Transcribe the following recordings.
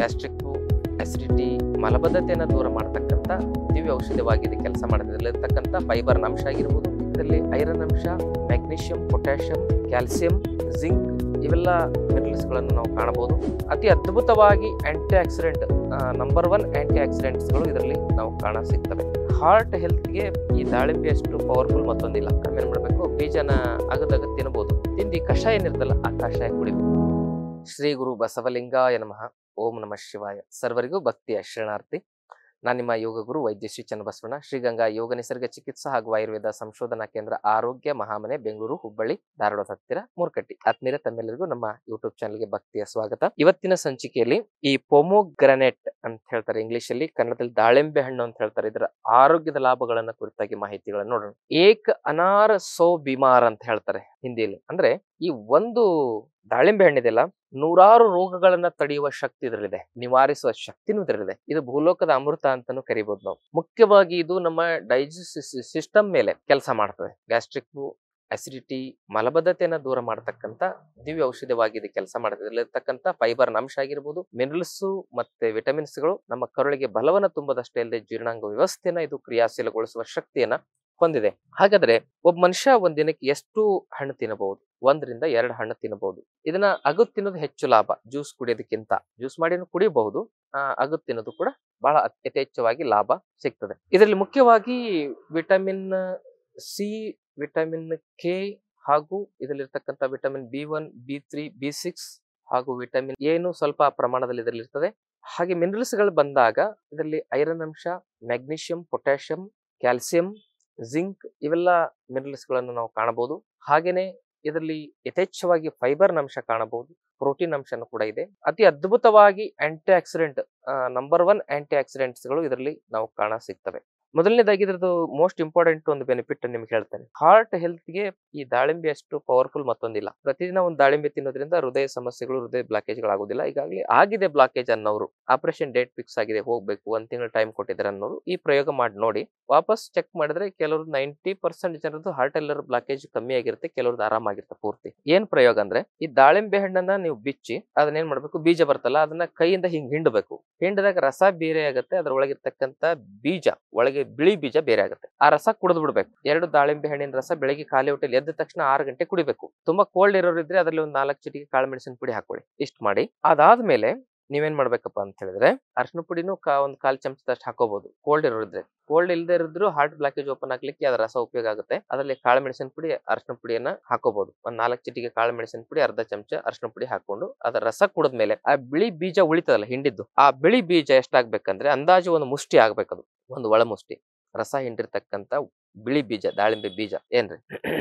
Gastric acidity ಮಲಬದ್ಧತೆಯನ್ನು ದೂರ ಮಾಡತಕ್ಕಂಥ ದಿವ್ಯ ಔಷಧವಾಗಿದೆ ಕೆಲಸ ಮಾಡುತ್ತೆ. ಇದರಲ್ಲಿರ್ತಕ್ಕಂಥ ಫೈಬರ್ನ ಅಂಶ ಆಗಿರ್ಬೋದು, ಇದರಲ್ಲಿ ಐರನ್ ಅಂಶ, ಮ್ಯಾಗ್ನೀಷಿಯಂ, ಪೊಟ್ಯಾಷಿಯಂ, ಕ್ಯಾಲ್ಸಿಯಂ, ಜಿಂಕ್ ಇವೆಲ್ಲ ಮಿನರಲ್ಸ್ಗಳನ್ನು ನಾವು ಕಾಣಬಹುದು. ಅತಿ ಅದ್ಭುತವಾಗಿ ಆಂಟಿ ಆಕ್ಸಿಡೆಂಟ್ ನಂಬರ್ 1 ಆಂಟಿ ಆಕ್ಸಿಡೆಂಟ್ಸ್ಗಳು ಇದರಲ್ಲಿ ನಾವು ಕಾಣ ಸಿಗ್ತವೆ. ಹಾರ್ಟ್ ಹೆಲ್ತ್ಗೆ ಈ ದಾಳಿಂಬೆ ಅಷ್ಟು ಪವರ್ಫುಲ್ ಮತ್ತೊಂದಿಲ್ಲ. ಆಮೇಲೆ ಮಾಡಬೇಕು, ಬೀಜನ ಅಗದಗದ ತಿನ್ಬೋದು. ತಿಂದು ಈ ಕಷಾಯ ಏನಿರ್ತಲ್ಲ ಆ ಕಷಾಯ ಕುಡಿಬೇಕು. ಶ್ರೀ ಗುರು ಬಸವಲಿಂಗಾಯ ನಮಃ. ಓಂ ನಮಃ ಶಿವಾಯ. ಸರ್ವರಿಗೂ ಭಕ್ತಿಯ ಶರಣಾರ್ಥಿ. ನಾನು ನಿಮ್ಮ ಯೋಗ ಗುರು ವೈದ್ಯ ಶ್ರೀ ಚನ್ನಬಸವಣ್ಣ, ಶ್ರೀಗಂಗಾ ಯೋಗ ನಿಸರ್ಗ ಚಿಕಿತ್ಸಾ ಹಾಗೂ ಆಯುರ್ವೇದ ಸಂಶೋಧನಾ ಕೇಂದ್ರ, ಆರೋಗ್ಯ ಮಹಾಮನೆ, ಬೆಂಗಳೂರು, ಹುಬ್ಬಳ್ಳಿ, ಧಾರವಾಡ ಹತ್ತಿರ, ಮೂರ್ಕಟ್ಟಿ. ಆತ್ಮೀಯ ತಮ್ಮೆಲ್ಲರಿಗೂ ನಮ್ಮ ಯೂಟ್ಯೂಬ್ ಚಾನಲ್ಗೆ ಭಕ್ತಿಯ ಸ್ವಾಗತ. ಇವತ್ತಿನ ಸಂಚಿಕೆಯಲ್ಲಿ ಈ ಪೊಮೊಗ್ರನೇಟ್ ಅಂತ ಹೇಳ್ತಾರೆ ಇಂಗ್ಲಿಷ್ ಅಲ್ಲಿ, ಕನ್ನಡದಲ್ಲಿ ದಾಳಿಂಬೆ ಹಣ್ಣು ಅಂತ ಹೇಳ್ತಾರೆ. ಇದರ ಆರೋಗ್ಯದ ಲಾಭಗಳನ್ನ ಕುರಿತಾಗಿ ಮಾಹಿತಿಗಳನ್ನು ನೋಡೋಣ. ಏಕ ಅನಾರ ಸೋ ಬಿಮಾರ್ ಅಂತ ಹೇಳ್ತಾರೆ ಹಿಂದಿಯಲ್ಲಿ. ಅಂದ್ರೆ ಈ ಒಂದು ದಾಳಿಂಬೆ ಹಣ್ಣಿದೆಲ್ಲ ನೂರಾರು ರೋಗಗಳನ್ನ ತಡೆಯುವ ಶಕ್ತಿ ಇದರಲ್ಲಿದೆ, ನಿವಾರಿಸುವ ಶಕ್ತಿನೂ ಇದರಲ್ಲಿದೆ. ಇದು ಭೂಲೋಕದ ಅಮೃತ ಅಂತಾನು ಕರಿಬಹುದು ನಾವು. ಮುಖ್ಯವಾಗಿ ಇದು ನಮ್ಮ ಡೈಜೆಸ್ಟಿವ್ ಸಿಸ್ಟಮ್ ಮೇಲೆ ಕೆಲಸ ಮಾಡ್ತದೆ. ಗ್ಯಾಸ್ಟ್ರಿಕ್ ಅಸಿಡಿಟಿ ಮಲಬದ್ಧತೆಯನ್ನು ದೂರ ಮಾಡತಕ್ಕಂಥ ದಿವ್ಯ ಔಷಧವಾಗಿದೆ ಕೆಲಸ ಮಾಡುತ್ತೆ. ಇದರಲ್ಲಿರ್ತಕ್ಕಂಥ ಫೈಬರ್ನ ಅಂಶ ಆಗಿರ್ಬೋದು, ಮಿನರಲ್ಸ್ ಮತ್ತೆ ವಿಟಮಿನ್ಸ್ಗಳು ನಮ್ಮ ಕರುಳಿಗೆ ಬಲವನ್ನು ತುಂಬದಷ್ಟೇ ಅಲ್ಲದೆ ಜೀರ್ಣಾಂಗ ವ್ಯವಸ್ಥೆಯನ್ನ ಇದು ಕ್ರಿಯಾಶೀಲಗೊಳಿಸುವ ಶಕ್ತಿಯನ್ನ ಹೊಂದಿದೆ. ಹಾಗಾದ್ರೆ ಒಬ್ಬ ಮನುಷ್ಯ ಒಂದ್ ದಿನಕ್ಕೆ ಎಷ್ಟು ಹಣ್ಣು ತಿನ್ನಬಹುದು? 1 ರಿಂದ 2 ಹಣ್ಣು ತಿನ್ನಬಹುದು. ಇದನ್ನ ಅಗದ್ ತಿನ್ನೋದು ಹೆಚ್ಚು ಲಾಭ, ಜ್ಯೂಸ್ ಕುಡಿಯೋದಕ್ಕಿಂತ. ಜ್ಯೂಸ್ ಮಾಡಿ ಕುಡಿಯಬಹುದು, ಅಗದ್ ತಿನ್ನೋದು ಕೂಡ ಬಹಳ ಯಥೇಚ್ಛವಾಗಿ ಲಾಭ ಸಿಗ್ತದೆ. ಇದರಲ್ಲಿ ಮುಖ್ಯವಾಗಿ ವಿಟಮಿನ್ ಸಿ, ವಿಟಮಿನ್ ಕೆ ಹಾಗೂ ಇದರಲ್ಲಿರ್ತಕ್ಕಂಥ ವಿಟಮಿನ್ B1, B3, B6 ಹಾಗೂ ವಿಟಮಿನ್ ಎನು ಸ್ವಲ್ಪ ಪ್ರಮಾಣದಲ್ಲಿ ಇದರಲ್ಲಿ ಇರ್ತದೆ. ಹಾಗೆ ಮಿನರಲ್ಸ್ ಗಳು ಬಂದಾಗ ಇದರಲ್ಲಿ ಐರನ್ ಅಂಶ, ಮ್ಯಾಗ್ನೀಷಿಯಂ, ಪೊಟ್ಯಾಷಿಯಂ, ಕ್ಯಾಲ್ಸಿಯಂ, ಜಿಂಕ್ ಇವೆಲ್ಲ ಮಿನರಲ್ಸ್ ಗಳನ್ನು ನಾವು ಕಾಣಬಹುದು. ಹಾಗೇನೆ ಇದರಲ್ಲಿ ಯಥೇಚ್ಛವಾಗಿ ಫೈಬರ್ ಅಂಶ ಕಾಣಬಹುದು, ಪ್ರೋಟೀನ್ ಅಂಶನೂ ಕೂಡ ಇದೆ. ಅತಿ ಅದ್ಭುತವಾಗಿ antioxidant number 1 antioxidants ಗಳು ಇದರಲ್ಲಿ ನಾವು ಕಾಣ ಸಿಗ್ತವೆ. ಮೊದಲನೇದಾಗಿ ಇದ್ರದ್ದು ಮೋಸ್ಟ್ ಇಂಪಾರ್ಟೆಂಟ್ ಒಂದು ಬೆನಿಫಿಟ್ ನಿಮ್ಗೆ ಹೇಳ್ತೇನೆ. ಹಾರ್ಟ್ ಹೆಲ್ತ್ಗೆ ಈ ದಾಳಿಂಬೆ ಅಷ್ಟು ಪವರ್ಫುಲ್ ಮತ್ತೊಂದಿಲ್ಲ. ಪ್ರತಿದಿನ ಒಂದು ದಾಳಿಂಬೆ ತಿನ್ನೋದ್ರಿಂದ ಹೃದಯ ಸಮಸ್ಯೆಗಳು, ಹೃದಯ ಬ್ಲಾಕೇಜ್ಗಳಾಗೋದಿಲ್ಲ. ಈಗಾಗಲೇ ಆಗಿದೆ ಬ್ಲಾಕೇಜ್ ಅನ್ನೋರು, ಆಪರೇಷನ್ ಡೇಟ್ ಫಿಕ್ಸ್ ಆಗಿದೆ, ಹೋಗ್ಬೇಕು, 1 ತಿಂಗಳ ಟೈಮ್ ಕೊಟ್ಟಿದ್ದಾರೆ ಅನ್ನೋರು ಈ ಪ್ರಯೋಗ ಮಾಡಿ ನೋಡಿ. ವಾಪಸ್ ಚೆಕ್ ಮಾಡಿದ್ರೆ ಕೆಲವರು 90% ಜನರದ್ದು ಹಾರ್ಟ್ ಎಲ್ಲರ ಬ್ಲಾಕೇಜ್ ಕಮ್ಮಿ ಆಗಿರುತ್ತೆ, ಕೆಲವ್ರದ್ದು ಆರಾಮಾಗಿರುತ್ತೆ ಪೂರ್ತಿ. ಏನ್ ಪ್ರಯೋಗ ಅಂದ್ರೆ, ಈ ದಾಳಿಂಬೆ ಹಣ್ಣನ್ನ ನೀವು ಬಿಚ್ಚಿ ಅದನ್ನ ಏನ್ ಮಾಡ್ಬೇಕು, ಬೀಜ ಬರ್ತಲ್ಲ ಅದನ್ನ ಕೈಯಿಂದ ಹಿಂಗ್ ಹಿಂಡಬೇಕು. ಹಿಂಡದಾಗ ರಸ ಬೇರೆ ಆಗುತ್ತೆ, ಅದ್ರೊಳಗಿರ್ತಕ್ಕಂಥ ಬೀಜ, ಒಳಗೆ ಬಿಳಿ ಬೀಜ ಬೇರೆ ಆಗುತ್ತೆ. ಆ ರಸ ಕುಡಿದು ಬಿಡ್ಬೇಕು. 2 ದಾಳಿಂಬೆ ಹಣ್ಣಿನ ರಸ ಬೆಳಿಗ್ಗೆ ಖಾಲಿ ಹೊಟ್ಟೆಲಿ ಎದ್ದ ತಕ್ಷಣ 6 ಗಂಟೆ ಕುಡಿಬೇಕು. ತುಂಬಾ ಕೋಲ್ಡ್ ಇರೋರು ಇದ್ರೆ ಅದ್ರಲ್ಲಿ ಒಂದು 4 ಚಿಟಿಕೆ ಕಾಳು ಮೆಣಸಿನ ಪುಡಿ ಹಾಕೊಳ್ಳಿ. ಇಷ್ಟ ಮಾಡಿ ಅದಾದ್ಮೇಲೆ ನೀವೇನ್ ಮಾಡ್ಬೇಕಪ್ಪ ಅಂತ ಹೇಳಿದ್ರೆ, ಅರ್ಶಿನ ಪುಡಿನೂ ಒಂದು 1/4 ಚಮಚದಷ್ಟು ಹಾಕೋಬಹುದು ಕೋಲ್ಡ್ ಇರೋರಿದ್ರೆ. ಕೋಲ್ಡ್ ಇಲ್ಲದೆ ಇರಿದ್ರು ಹಾರ್ಟ್ ಬ್ಲಾಕೇಜ್ ಓಪನ್ ಆಗ್ಲಿಕ್ಕೆ ಅದ್ರ ರಸ ಉಪಯೋಗ ಆಗುತ್ತೆ. ಅದರಲ್ಲಿ ಕಾಳು ಮೆಣಸಿನ ಪುಡಿ, ಅರ್ಶಿನ ಪುಡಿಯನ್ನ ಹಾಕೋಬಹುದು. ಒಂದ್ 4 ಚಿಟಿಕೆ ಕಾಳು ಮೆಣಸಿನ ಪುಡಿ, ಅರ್ಧ ಚಮಚ ಅರ್ಶಿನ ಪುಡಿ ಹಾಕೊಂಡು ಅದರ ರಸ ಕುಡಿದ್ಮೇಲೆ ಆ ಬಿಳಿ ಬೀಜ ಉಳಿತದಲ್ಲ ಹಿಂಡಿದ್ದು, ಆ ಬಿಳಿ ಬೀಜ ಎಷ್ಟಾಗ್ಬೇಕಂದ್ರೆ ಅಂದಾಜು ಒಂದು ಮುಷ್ಟಿ ಆಗ್ಬೇಕದು, ಒಂದು ಒಳ ಮುಷ್ಟಿ ರಸ ಹಿಂಡಿರ್ತಕ್ಕಂಥ ಬಿಳಿ ಬೀಜ, ದಾಳಿಂಬೆ ಬೀಜ ಏನ್ರಿ.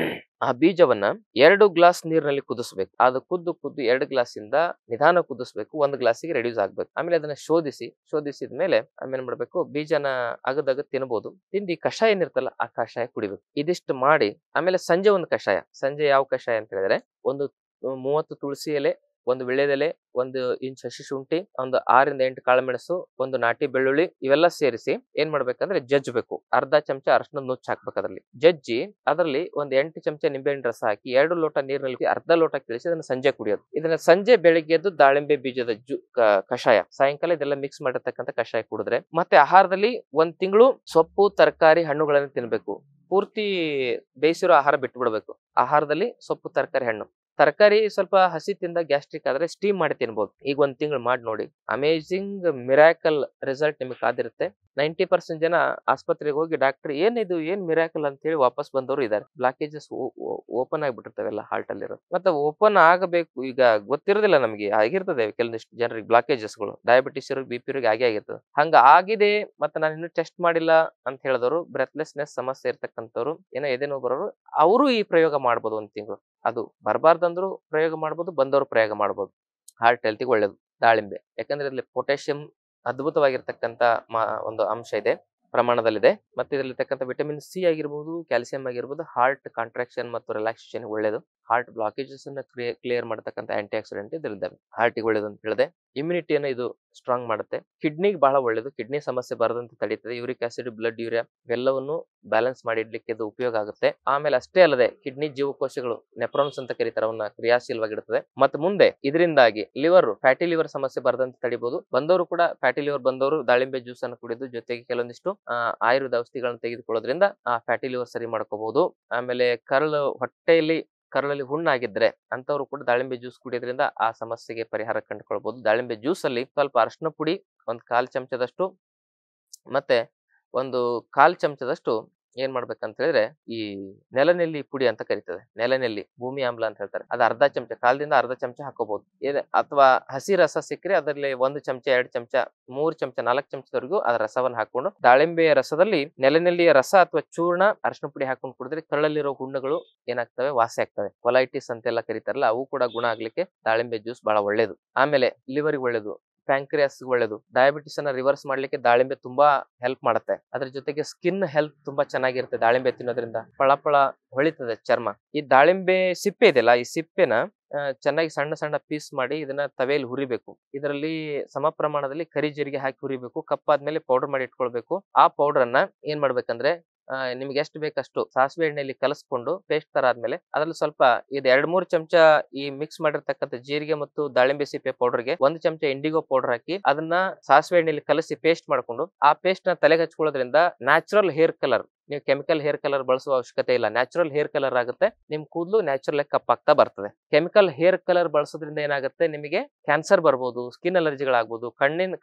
ಆ ಬೀಜವನ್ನ 2 ಗ್ಲಾಸ್ ನೀರಿನಲ್ಲಿ ಕುದಿಸ್ಬೇಕು. ಅದು ಕುದ್ದು 2 ಗ್ಲಾಸಿಂದ ನಿಧಾನ ಕುದಿಸ್ಬೇಕು. 1 ಗ್ಲಾಸಿಗೆ ರೆಡ್ಯೂಸ್ ಆಗ್ಬೇಕು. ಆಮೇಲೆ ಅದನ್ನ ಶೋಧಿಸಿದ್ಮೇಲೆ ಆಮೇಲೆ ಮಾಡ್ಬೇಕು, ಬೀಜನ ಅಗದಗದ್ ತಿನ್ಬಹುದು. ತಿಂದು ಈ ಕಷಾಯ ಏನಿರ್ತಲ್ಲ ಆ ಕಷಾಯ ಕುಡಿಬೇಕು. ಇದಿಷ್ಟು ಮಾಡಿ ಆಮೇಲೆ ಸಂಜೆ ಒಂದು ಕಷಾಯ. ಸಂಜೆ ಯಾವ ಕಷಾಯ ಅಂತ ಹೇಳಿದ್ರೆ, ಒಂದು 30 ತುಳಸಿ ಎಲೆ, ಒಂದು ವಿಳ್ಯದೆಲೆ, 1 ಇಂಚ್ ಹಸಿ ಶುಂಠಿ, ಒಂದು 6 ರಿಂದ 8 ಕಾಳುಮೆಣಸು, ಒಂದು ನಾಟಿ ಬೆಳ್ಳುಳ್ಳಿ ಇವೆಲ್ಲ ಸೇರಿಸಿ ಏನ್ ಮಾಡ್ಬೇಕಂದ್ರೆ ಜಜ್ಬೇಕು. ಅರ್ಧ ಚಮಚ ಅರಶಿನ ನುಚ್ಚ ಹಾಕ್ಬೇಕು. ಅದರಲ್ಲಿ ಜಜ್ಜಿ ಅದರಲ್ಲಿ ಒಂದು 8 ಚಮಚ ನಿಂಬೆಹಣ್ಣು ರಸ ಹಾಕಿ 2 ಲೋಟ ನೀರಿನಲ್ಲಿ ಅರ್ಧ ಲೋಟ ಕಿಳಿಸಿ ಅದನ್ನ ಸಂಜೆ ಕುಡಿಯೋದು. ಇದನ್ನ ಸಂಜೆ ಬೆಳಿಗ್ಗೆದ್ದು ದಾಳಿಂಬೆ ಬೀಜದ ಕಷಾಯ, ಸಾಯಂಕಾಲ ಇದೆಲ್ಲ ಮಿಕ್ಸ್ ಮಾಡಿರ್ತಕ್ಕಂಥ ಕಷಾಯ ಕುಡಿದ್ರೆ, ಮತ್ತೆ ಆಹಾರದಲ್ಲಿ 1 ತಿಂಗಳು ಸೊಪ್ಪು, ತರಕಾರಿ, ಹಣ್ಣುಗಳನ್ನು ತಿನ್ಬೇಕು. ಪೂರ್ತಿ ಬೇಯಿಸಿರೋ ಆಹಾರ ಬಿಟ್ಟು ಬಿಡ್ಬೇಕು. ಆಹಾರದಲ್ಲಿ ಸೊಪ್ಪು, ತರಕಾರಿ, ಹಣ್ಣು. ತರಕಾರಿ ಸ್ವಲ್ಪ ಹಸಿ ತಿಂದ ಗ್ಯಾಸ್ಟ್ರಿಕ್ ಆದ್ರೆ ಸ್ಟೀಮ್ ಮಾಡಿ ತಿನ್ಬಹುದು. ಈಗ 1 ತಿಂಗಳು ಮಾಡಿ ನೋಡಿ, ಅಮೇಜಿಂಗ್ ಮಿರಾಕಲ್ ರಿಸಲ್ಟ್ ನಿಮಗೆ ಕಾದಿರುತ್ತೆ. 90% ಜನ ಆಸ್ಪತ್ರೆಗೆ ಹೋಗಿ ಡಾಕ್ಟರ್ ಏನಿದು, ಏನ್ ಮಿರಾಕಲ್ ಅಂತ ಹೇಳಿ ವಾಪಸ್ ಬಂದವರು ಇದಾರೆ. ಬ್ಲಾಕೇಜಸ್ ಓಪನ್ ಆಗಿಬಿಟ್ಟಿರ್ತಾವೆಲ್ಲ ಹಾರ್ಟ್ ಅಲ್ಲಿರೋ. ಮತ್ತೆ ಓಪನ್ ಆಗಬೇಕು, ಈಗ ಗೊತ್ತಿರೋದಿಲ್ಲ ನಮಗೆ, ಆಗಿರ್ತದೆ ಕೆಲವೊಂದಿಷ್ಟು ಜನರಿಗೆ ಬ್ಲಾಕೇಜಸ್ ಗಳು. ಡಯಾಬಿಟಿಸ್ ಇರೋ, BP ಇರೋರಿಗೆ ಆಗಿರ್ತದೆ. ಹಂಗ ಆಗಿದೆ ಮತ್ತೆ ನಾನು ಇನ್ನೂ ಟೆಸ್ಟ್ ಮಾಡಿಲ್ಲ ಅಂತ ಹೇಳಿದವರು, ಬ್ರೆತ್ಲೆಸ್ನೆಸ್ ಸಮಸ್ಯೆ ಇರ್ತಕ್ಕಂಥವ್ರು, ಏನೋ ಎದೆನೋ ಬರೋರು, ಅವರು ಈ ಪ್ರಯೋಗ ಮಾಡ್ಬೋದು 1 ತಿಂಗಳು. ಅದು ಬರಬಾರ್ದಂದ್ರು ಪ್ರಯೋಗ ಮಾಡ್ಬೋದು, ಬಂದವರು ಪ್ರಯೋಗ ಮಾಡ್ಬೋದು. ಹಾರ್ಟ್ ಹೆಲ್ತಿಗೆ ಒಳ್ಳೇದು ದಾಳಿಂಬೆ. ಯಾಕಂದ್ರೆ ಇದರಲ್ಲಿ ಪೊಟ್ಯಾಷಿಯಂ ಅದ್ಭುತವಾಗಿರ್ತಕ್ಕಂಥ ಒಂದು ಅಂಶ ಇದೆ, ಪ್ರಮಾಣದಲ್ಲಿದೆ. ಮತ್ತೆ ಇದರಲ್ಲಿರ್ತಕ್ಕಂಥ ವಿಟಮಿನ್ ಸಿ ಆಗಿರ್ಬೋದು, ಕ್ಯಾಲ್ಸಿಯಂ ಆಗಿರ್ಬೋದು, ಹಾರ್ಟ್ ಕಾಂಟ್ರಾಕ್ಷನ್ ಮತ್ತು ರಿಲ್ಯಾಕ್ಸೇಷನ್ ಒಳ್ಳೇದು. ಹಾರ್ಟ್ ಬ್ಲಾಕೇಜಸ್ ಅನ್ನ ಕ್ಲಿಯರ್ ಮಾಡತಕ್ಕಂಥ ಆಂಟಿ ಆಕ್ಸಿಡೆಂಟ್ ಇದರಲ್ಲಿದ್ದಾವೆ. ಹಾರ್ಟಿಗೆ ಒಳ್ಳೇದು ಅಂತ ಹೇಳಿದೆ. ಇಮ್ಯುನಿಟಿಯನ್ನು ಇದು ಸ್ಟ್ರಾಂಗ್ ಮಾಡುತ್ತೆ. ಕಿಡ್ನಿಗೆ ಬಹಳ ಒಳ್ಳೇದು, ಕಿಡ್ನಿ ಸಮಸ್ಯೆ ಬರದಂತೆ ತಡೀತದೆ. ಯೂರಿಕ್ ಆಸಿಡ್, ಬ್ಲಡ್ ಯೂರಿಯಾ ಇವೆಲ್ಲವನ್ನು ಬ್ಯಾಲೆನ್ಸ್ ಮಾಡಿ ಇಡ್ಲಿಕ್ಕೆ ಇದು ಉಪಯೋಗ ಆಗುತ್ತೆ. ಆಮೇಲೆ ಅಷ್ಟೇ ಅಲ್ಲದೆ ಕಿಡ್ನಿ ಜೀವಕೋಶಗಳು ನೆಪ್ರಾನ್ಸ್ ಅಂತ ಕರೀತಾರೆ, ಅವನ್ನ ಕ್ರಿಯಾಶೀಲವಾಗಿಡುತ್ತದೆ. ಮತ್ತೆ ಮುಂದೆ ಇದರಿಂದಾಗಿ ಲಿವರ್, ಫ್ಯಾಟಿ ಲಿವರ್ ಸಮಸ್ಯೆ ಬರದಂತೆ ತಡಿಬಹುದು. ಬಂದವರು ಕೂಡ ಫ್ಯಾಟಿ ಲಿವರ್ ಬಂದವರು ದಾಳಿಂಬೆ ಜ್ಯೂಸ್ ಅನ್ನು ಕುಡಿದು ಜೊತೆಗೆ ಕೆಲವೊಂದಿಷ್ಟು ಆಯುರ್ವೇದ ಔಷಧಿಗಳನ್ನು ತೆಗೆದುಕೊಳ್ಳೋದ್ರಿಂದ ಆ ಫ್ಯಾಟಿ ಲಿವರ್ ಸರಿ ಮಾಡ್ಕೋಬಹುದು. ಆಮೇಲೆ ಕರಳಲ್ಲಿ ಹುಣ್ಣಾಗಿದ್ರೆ ಅಂತವ್ರು ಕೂಡ ದಾಳಿಂಬೆ ಜ್ಯೂಸ್ ಕುಡಿಯೋದ್ರಿಂದ ಆ ಸಮಸ್ಯೆಗೆ ಪರಿಹಾರ ಕಂಡುಕೊಳ್ಬಹುದು. ದಾಳಿಂಬೆ ಜ್ಯೂಸ್ ಅಲ್ಲಿ ಸ್ವಲ್ಪ ಅರಿಶಿನ ಪುಡಿ, ಒಂದು 1/4 ಚಮಚದಷ್ಟು ಮತ್ತೆ ಒಂದು 1/4 ಚಮಚದಷ್ಟು ಏನ್ ಮಾಡ್ಬೇಕಂತ ಹೇಳಿದ್ರೆ ಈ ನೆಲನೆಲ್ಲಿ ಪುಡಿ ಅಂತ ಕರೀತದೆ, ನೆಲನೆಲ್ಲಿ ಭೂಮಿ ಆಮ್ಲ ಅಂತ ಹೇಳ್ತಾರೆ, ಅದು 1/2 ಚಮಚ, 1/4ದಿಂದ 1/2 ಚಮಚ ಹಾಕೋಬಹುದು. ಅಥವಾ ಹಸಿ ರಸ ಸಿಕ್ಕರೆ ಅದರಲ್ಲಿ 1 ಚಮಚ, 2 ಚಮಚ, 3 ಚಮಚ, 4 ಚಮಚದವರೆಗೂ ಅದರ ರಸವನ್ನು ಹಾಕೊಂಡು ದಾಳಿಂಬೆಯ ರಸದಲ್ಲಿ ನೆಲನೆಲ್ಲಿಯ ರಸ ಅಥವಾ ಚೂರ್ಣ ಅರಿಶಿನ ಪುಡಿ ಹಾಕೊಂಡು ಕುಡಿದ್ರೆ ಕರಳಲ್ಲಿರೋ ಹುಣ್ಣುಗಳು ಏನಾಗ್ತವೆ, ವಾಸಿ ಆಗ್ತವೆ. ಕೊಲೈಟಿಸ್ ಅಂತೆಲ್ಲ ಕರೀತಾರಲ್ಲ, ಅವು ಕೂಡ ಗುಣ ಆಗ್ಲಿಕ್ಕೆ ದಾಳಿಂಬೆ ಜ್ಯೂಸ್ ಬಹಳ ಒಳ್ಳೇದು. ಆಮೇಲೆ ಲಿವರ್ಗೆ ಒಳ್ಳೇದು, ಪ್ಯಾಂಕ್ರಿಯಾಸ್ ಒಳ್ಳೇದು. ಡಯಾಬಿಟಿಸ್ ಅನ್ನ ರಿವರ್ಸ್ ಮಾಡ್ಲಿಕ್ಕೆ ದಾಳಿಂಬೆ ತುಂಬಾ ಹೆಲ್ಪ್ ಮಾಡುತ್ತೆ. ಅದ್ರ ಜೊತೆಗೆ ಸ್ಕಿನ್ ಹೆಲ್ತ್ ತುಂಬಾ ಚೆನ್ನಾಗಿರುತ್ತೆ ದಾಳಿಂಬೆ ತಿನ್ನೋದ್ರಿಂದ, ಫಳ ಹೊಳಿತದೆ ಚರ್ಮ. ಈ ದಾಳಿಂಬೆ ಸಿಪ್ಪೆ ಇದೆಯಲ್ಲ, ಈ ಸಿಪ್ಪೆನ ಚೆನ್ನಾಗಿ ಸಣ್ಣ ಸಣ್ಣ ಪೀಸ್ ಮಾಡಿ ಇದನ್ನ ತವೆಯಲ್ಲಿ ಹುರಿಬೇಕು. ಇದರಲ್ಲಿ ಸಮ ಪ್ರಮಾಣದಲ್ಲಿ ಕರಿ ಜೀರಿಗೆ ಹಾಕಿ ಹುರಿಬೇಕು. ಕಪ್ಪಾದ್ಮೇಲೆ ಪೌಡರ್ ಮಾಡಿ ಇಟ್ಕೊಳ್ಬೇಕು. ಆ ಪೌಡರ್ ಅನ್ನ ಏನ್ ಮಾಡ್ಬೇಕಂದ್ರೆ ನಿಮ್ಗೆ ಎಷ್ಟು ಬೇಕಷ್ಟು ಸಾಸಿವೆ ಎಣ್ಣೆಯಲ್ಲಿ ಕಲಸ್ಕೊಂಡು ಪೇಸ್ಟ್ ತರ ಆದ್ಮೇಲೆ ಅದ್ರಲ್ಲಿ ಸ್ವಲ್ಪ ಇದು 2-3 ಚಮಚ ಈ ಮಿಕ್ಸ್ ಮಾಡಿರ್ತಕ್ಕಂಥ ಜೀರಿಗೆ ಮತ್ತು ದಾಳಿಂಬೆ ಸಿಪ್ಪೆ ಪೌಡರ್ಗೆ 1 ಚಮಚ ಇಂಡಿಗೋ ಪೌಡರ್ ಹಾಕಿ ಅದನ್ನ ಸಾಸಿವೆ ಎಣ್ಣೆಯಲ್ಲಿ ಕಲಸಿ ಪೇಸ್ಟ್ ಮಾಡ್ಕೊಂಡು ಆ ಪೇಸ್ಟ್ ನ ತಲೆಗೆ ಹಚ್ಕೊಳ್ಳೋದ್ರಿಂದ ನ್ಯಾಚುರಲ್ ಹೇರ್ ಕಲರ್, ನೀವು ಕೆಮಿಕಲ್ ಹೇರ್ ಕಲರ್ ಬಳಸುವ ಅವಶ್ಯಕತೆ ಇಲ್ಲ, ನ್ಯಾಚುರಲ್ ಹೇರ್ ಕಲರ್ ಆಗುತ್ತೆ. ನಿಮ್ ಕೂದಲು ನ್ಯಾಚುರಲ್ ಕಪ್ಪಾಗ್ತಾ ಬರ್ತದೆ. ಕೆಮಿಕಲ್ ಹೇರ್ ಕಲರ್ ಬಳಸೋದ್ರಿಂದ ಏನಾಗುತ್ತೆ, ನಿಮಗೆ ಕ್ಯಾನ್ಸರ್ ಬರ್ಬೋದು, ಸ್ಕಿನ್ ಅಲರ್ಜಿಗಳಾಗ್ಬೋದು,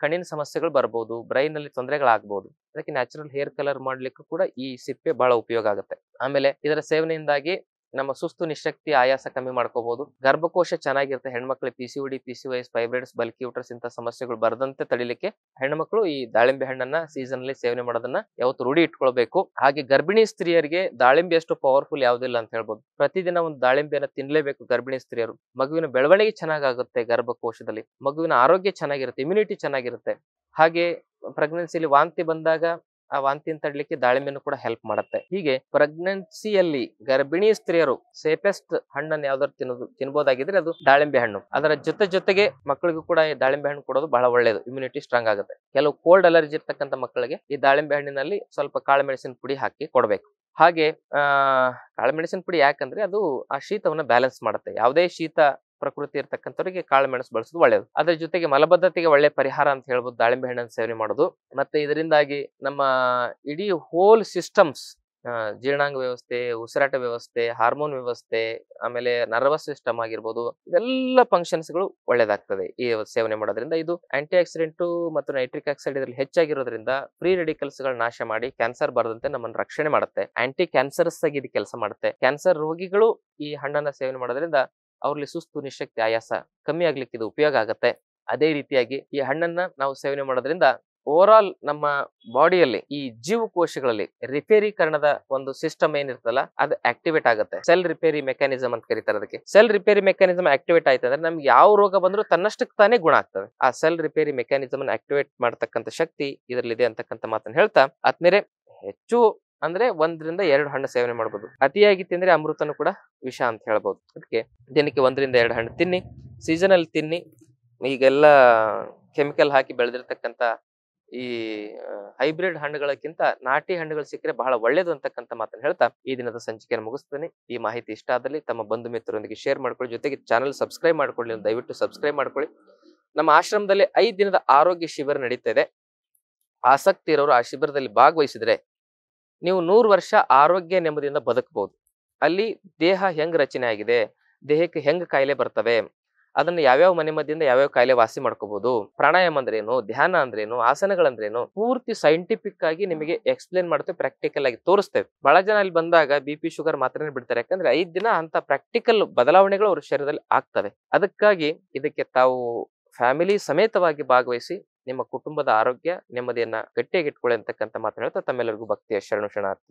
ಕಣ್ಣಿನ ಸಮಸ್ಯೆಗಳು ಬರ್ಬೋದು, ಬ್ರೈನ್ ಅಲ್ಲಿ ತೊಂದರೆಗಳಾಗಬಹುದು. ಅದಕ್ಕೆ ನ್ಯಾಚುರಲ್ ಹೇರ್ ಕಲರ್ ಮಾಡ್ಲಿಕ್ಕೂ ಕೂಡ ಈ ಸಿಪ್ಪೆ ಬಹಳ ಉಪಯೋಗ ಆಗುತ್ತೆ. ಆಮೇಲೆ ಇದರ ಸೇವನೆಯಿಂದಾಗಿ ನಮ್ಮ ಸುಸ್ತು, ನಿಶಕ್ತಿ, ಆಯಾಸ ಕಮ್ಮಿ ಮಾಡ್ಕೋಬಹುದು. ಗರ್ಭಕೋಶ ಚೆನ್ನಾಗಿರುತ್ತೆ. ಹೆಣ್ಮಕ್ಳಿಗೆ PCOD, PCOS, fibroids, bulky uterus ಇಂಥ ಸಮಸ್ಯೆಗಳು ಬರದಂತೆ ತಡಿಲಿಕ್ಕೆ ಹೆಣ್ಮಕ್ಳು ಈ ದಾಳಿಂಬೆ ಹಣ್ಣನ್ನ ಸೀಸನ್ ಅಲ್ಲಿ ಸೇವನೆ ಮಾಡೋದನ್ನ ಯಾವತ್ತು ರೂಢಿ ಇಟ್ಕೊಳ್ಬೇಕು. ಹಾಗೆ ಗರ್ಭಿಣಿ ಸ್ತ್ರೀಯರಿಗೆ ದಾಳಿಂಬೆ ಅಷ್ಟು ಪವರ್ಫುಲ್ ಯಾವುದಿಲ್ಲ ಅಂತ ಹೇಳ್ಬೋದು. ಪ್ರತಿದಿನ ಒಂದು ದಾಳಿಂಬೆಯನ್ನ ತಿನ್ಲೇಬೇಕು ಗರ್ಭಿಣಿ ಸ್ತ್ರೀಯರು. ಮಗುವಿನ ಬೆಳವಣಿಗೆ ಚೆನ್ನಾಗುತ್ತೆ, ಗರ್ಭಕೋಶದಲ್ಲಿ ಮಗುವಿನ ಆರೋಗ್ಯ ಚೆನ್ನಾಗಿರುತ್ತೆ, ಇಮ್ಯುನಿಟಿ ಚೆನ್ನಾಗಿರುತ್ತೆ. ಹಾಗೆ ಪ್ರೆಗ್ನೆನ್ಸಿಲಿ ವಾಂತಿ ಬಂದಾಗ ಆ ವಾಂತಿಯನ್ನು ತಡಲಿಕ್ಕೆ ದಾಳಿಂಬೆನು ಕೂಡ ಹೆಲ್ಪ್ ಮಾಡುತ್ತೆ. ಹೀಗೆ ಪ್ರೆಗ್ನೆನ್ಸಿಯಲ್ಲಿ ಗರ್ಭಿಣಿ ಸ್ತ್ರೀಯರು ಸೇಫೆಸ್ಟ್ ಹಣ್ಣನ್ನು ಯಾವ್ದಾದ್ರು ತಿನ್ಬೋದಾಗಿದ್ರೆ ಅದು ದಾಳಿಂಬೆ ಹಣ್ಣು. ಅದರ ಜೊತೆಗೆ ಮಕ್ಕಳಿಗೂ ಕೂಡ ಈ ದಾಳಿಂಬೆ ಹಣ್ಣು ಕೊಡೋದು ಬಹಳ ಒಳ್ಳೆಯದು, ಇಮ್ಯುನಿಟಿ ಸ್ಟ್ರಾಂಗ್ ಆಗುತ್ತೆ. ಕೆಲವು ಕೋಲ್ಡ್ ಅಲರ್ಜಿ ಇರ್ತಕ್ಕಂಥ ಮಕ್ಕಳಿಗೆ ಈ ದಾಳಿಂಬೆ ಹಣ್ಣಿನಲ್ಲಿ ಸ್ವಲ್ಪ ಕಾಳುಮೆಣಸಿನ ಪುಡಿ ಹಾಕಿ ಕೊಡಬೇಕು. ಹಾಗೆ ಕಾಳುಮೆಣಸಿನ ಪುಡಿ ಯಾಕಂದ್ರೆ ಅದು ಆ ಶೀತವನ್ನ ಬ್ಯಾಲೆನ್ಸ್ ಮಾಡುತ್ತೆ. ಯಾವುದೇ ಶೀತ ಪ್ರಕೃತಿ ಇರ್ತಕ್ಕಂಥವ್ರಿಗೆ ಕಾಳುಮೆಣಸು ಬಳಸೋದು ಒಳ್ಳೆಯದು. ಅದ್ರ ಜೊತೆಗೆ ಮಲಬದ್ಧತೆಗೆ ಒಳ್ಳೆ ಪರಿಹಾರ ಅಂತ ಹೇಳ್ಬೋದು ದಾಳಿಂಬೆ ಹಣ್ಣನ್ನು ಸೇವನೆ ಮಾಡೋದು. ಮತ್ತೆ ಇದರಿಂದಾಗಿ ನಮ್ಮ ಇಡೀ ಹೋಲ್ ಸಿಸ್ಟಮ್ಸ್, ಜೀರ್ಣಾಂಗ ವ್ಯವಸ್ಥೆ, ಉಸಿರಾಟ ವ್ಯವಸ್ಥೆ, ಹಾರ್ಮೋನ್ ವ್ಯವಸ್ಥೆ, ಆಮೇಲೆ ನರ್ವಸ್ ಸಿಸ್ಟಮ್ ಆಗಿರ್ಬೋದು, ಇದೆಲ್ಲ ಫಂಕ್ಷನ್ಸ್ಗಳು ಒಳ್ಳೇದಾಗ್ತದೆ ಈ ಸೇವನೆ ಮಾಡೋದ್ರಿಂದ. ಇದು ಆಂಟಿ ಆಕ್ಸಿಡೆಂಟ್ ಮತ್ತು ನೈಟ್ರಿಕ್ ಆಕ್ಸೈಡ್ ಇದರಲ್ಲಿ ಹೆಚ್ಚಾಗಿರೋದ್ರಿಂದ ಫ್ರೀ ರೆಡಿಕಲ್ಸ್ ಗಳ ನಾಶ ಮಾಡಿ ಕ್ಯಾನ್ಸರ್ ಬರದಂತೆ ನಮ್ಮನ್ನು ರಕ್ಷಣೆ ಮಾಡುತ್ತೆ. ಆಂಟಿ ಕ್ಯಾನ್ಸರ್ಸ್ ಆಗಿ ಇದು ಕೆಲಸ ಮಾಡುತ್ತೆ. ಕ್ಯಾನ್ಸರ್ ರೋಗಿಗಳು ಈ ಹಣ್ಣನ್ನ ಸೇವನೆ ಮಾಡೋದ್ರಿಂದ ಅವ್ರಲ್ಲಿ ಸುಸ್ತು, ನಿಶಕ್ತಿ, ಆಯಾಸ ಕಮ್ಮಿ ಆಗ್ಲಿಕ್ಕೆ ಇದು ಉಪಯೋಗ ಆಗುತ್ತೆ. ಅದೇ ರೀತಿಯಾಗಿ ಈ ಹಣ್ಣನ್ನ ನಾವು ಸೇವನೆ ಮಾಡೋದ್ರಿಂದ ಓವರ್ ಆಲ್ ನಮ್ಮ ಬಾಡಿಯಲ್ಲಿ ಈ ಜೀವಕೋಶಗಳಲ್ಲಿ ರಿಪೇರೀಕರಣದ ಒಂದು ಸಿಸ್ಟಮ್ ಏನಿರ್ತಲ್ಲ ಅದು ಆಕ್ಟಿವೇಟ್ ಆಗುತ್ತೆ. ಸೆಲ್ ರಿಪೇರಿ ಮೆಕ್ಯಾನಿಸಮ್ ಅಂತ ಕರೀತಾರೆ ಅದಕ್ಕೆ. ಸೆಲ್ ರಿಪೇರಿ ಮೆಕ್ಯಾನಿಸಮ್ ಆಕ್ಟಿವೇಟ್ ಆಯ್ತು ಅಂದ್ರೆ ನಮ್ಗೆ ಯಾವ ರೋಗ ಬಂದ್ರೂ ತನ್ನಷ್ಟಕ್ಕೆ ತಾನೇ ಗುಣ ಆಗ್ತದೆ. ಆ ಸೆಲ್ ರಿಪೇರಿ ಮೆಕ್ಯಾನಿಸಮ್ ಅನ್ನು ಆಕ್ಟಿವೇಟ್ ಮಾಡತಕ್ಕಂಥ ಶಕ್ತಿ ಇದರಲ್ಲಿದೆ ಅಂತಕ್ಕಂಥ ಮಾತನ್ನ ಹೇಳ್ತಾ, ಆದ್ಮೇಲೆ ಹೆಚ್ಚು ಅಂದ್ರೆ 1-2 ಹಣ್ಣು ಸೇವನೆ ಮಾಡಬಹುದು. ಅತಿಯಾಗಿ ತಿಂದ್ರೆ ಅಮೃತನು ಕೂಡ ವಿಷ ಅಂತ ಹೇಳ್ಬಹುದು. ಅದಕ್ಕೆ ದಿನಕ್ಕೆ 1-2 ಹಣ್ಣು ತಿನ್ನಿ, ಸೀಸನಲ್ ತಿನ್ನಿ. ಈಗೆಲ್ಲ ಕೆಮಿಕಲ್ ಹಾಕಿ ಬೆಳೆದಿರ್ತಕ್ಕಂಥ ಈ ಹೈಬ್ರಿಡ್ ಹಣ್ಣುಗಳಕ್ಕಿಂತ ನಾಟಿ ಹಣ್ಣುಗಳು ಸಿಕ್ಕರೆ ಬಹಳ ಒಳ್ಳೇದು ಅಂತಕ್ಕಂಥ ಮಾತನ್ನು ಹೇಳ್ತಾ ಈ ದಿನದ ಸಂಚಿಕೆಯನ್ನು ಮುಗಿಸ್ತೇನೆ. ಈ ಮಾಹಿತಿ ಇಷ್ಟ ಆದಲ್ಲಿ ತಮ್ಮ ಬಂಧು ಮಿತ್ರರೊಂದಿಗೆ ಶೇರ್ ಮಾಡ್ಕೊಳ್ಳಿ. ಜೊತೆಗೆ ಚಾನಲ್ ಸಬ್ಸ್ಕ್ರೈಬ್ ಮಾಡ್ಕೊಳ್ಳಿ, ದಯವಿಟ್ಟು ಸಬ್ಸ್ಕ್ರೈಬ್ ಮಾಡ್ಕೊಳ್ಳಿ. ನಮ್ಮ ಆಶ್ರಮದಲ್ಲಿ 5 ದಿನದ ಆರೋಗ್ಯ ಶಿಬಿರ ನಡೀತಾ ಇದೆ. ಆಸಕ್ತಿ ಇರೋರು ಆ ಶಿಬಿರದಲ್ಲಿ ಭಾಗವಹಿಸಿದ್ರೆ ನೀವು 100 ವರ್ಷ ಆರೋಗ್ಯ ನೆಮ್ಮದಿಯಿಂದ ಬದುಕಬಹುದು. ಅಲ್ಲಿ ದೇಹ ಹೆಂಗ್ ರಚನೆ ಆಗಿದೆ, ದೇಹಕ್ಕೆ ಹೆಂಗ್ ಕಾಯಿಲೆ ಬರ್ತವೆ, ಅದನ್ನ ಯಾವ್ಯಾವ ಮನೆಮದ್ದಿಂದ ಯಾವ್ಯಾವ ಕಾಯಿಲೆ ವಾಸಿ ಮಾಡ್ಕೋಬಹುದು, ಪ್ರಾಣಾಯಾಮ ಅಂದ್ರೇನು, ಧ್ಯಾನ ಅಂದ್ರೇನು, ಆಸನಗಳಂದ್ರೇನು, ಪೂರ್ತಿ ಸೈಂಟಿಫಿಕ್ ಆಗಿ ನಿಮಗೆ ಎಕ್ಸ್ಪ್ಲೇನ್ ಮಾಡ್ತೇವೆ, ಪ್ರಾಕ್ಟಿಕಲ್ ಆಗಿ ತೋರಿಸ್ತೇವೆ. ಬಹಳ ಜನ ಅಲ್ಲಿ ಬಂದಾಗ BP ಶುಗರ್ ಮಾತ್ರ ಬಿಡ್ತಾರೆ. ಯಾಕಂದ್ರೆ 5 ದಿನ ಅಂತ ಪ್ರಾಕ್ಟಿಕಲ್ ಬದಲಾವಣೆಗಳು ಅವ್ರ ಶರೀರದಲ್ಲಿ ಆಗ್ತವೆ. ಅದಕ್ಕಾಗಿ ಇದಕ್ಕೆ ತಾವು ಫ್ಯಾಮಿಲಿ ಸಮೇತವಾಗಿ ಭಾಗವಹಿಸಿ ನಿಮ್ಮ ಕುಟುಂಬದ ಆರೋಗ್ಯ ನೆಮ್ಮದಿಯನ್ನ ಗಟ್ಟಿಯಾಗಿ ಇಟ್ಕೊಳ್ಳಿ ಅಂತಕ್ಕಂಥ ಮಾತನ್ನ ಹೇಳ್ತಾ ತಮ್ಮೆಲ್ಲರಿಗೂ ಭಕ್ತಿಯ ಶರಣು ಶರಣಾರ್ಥಿ.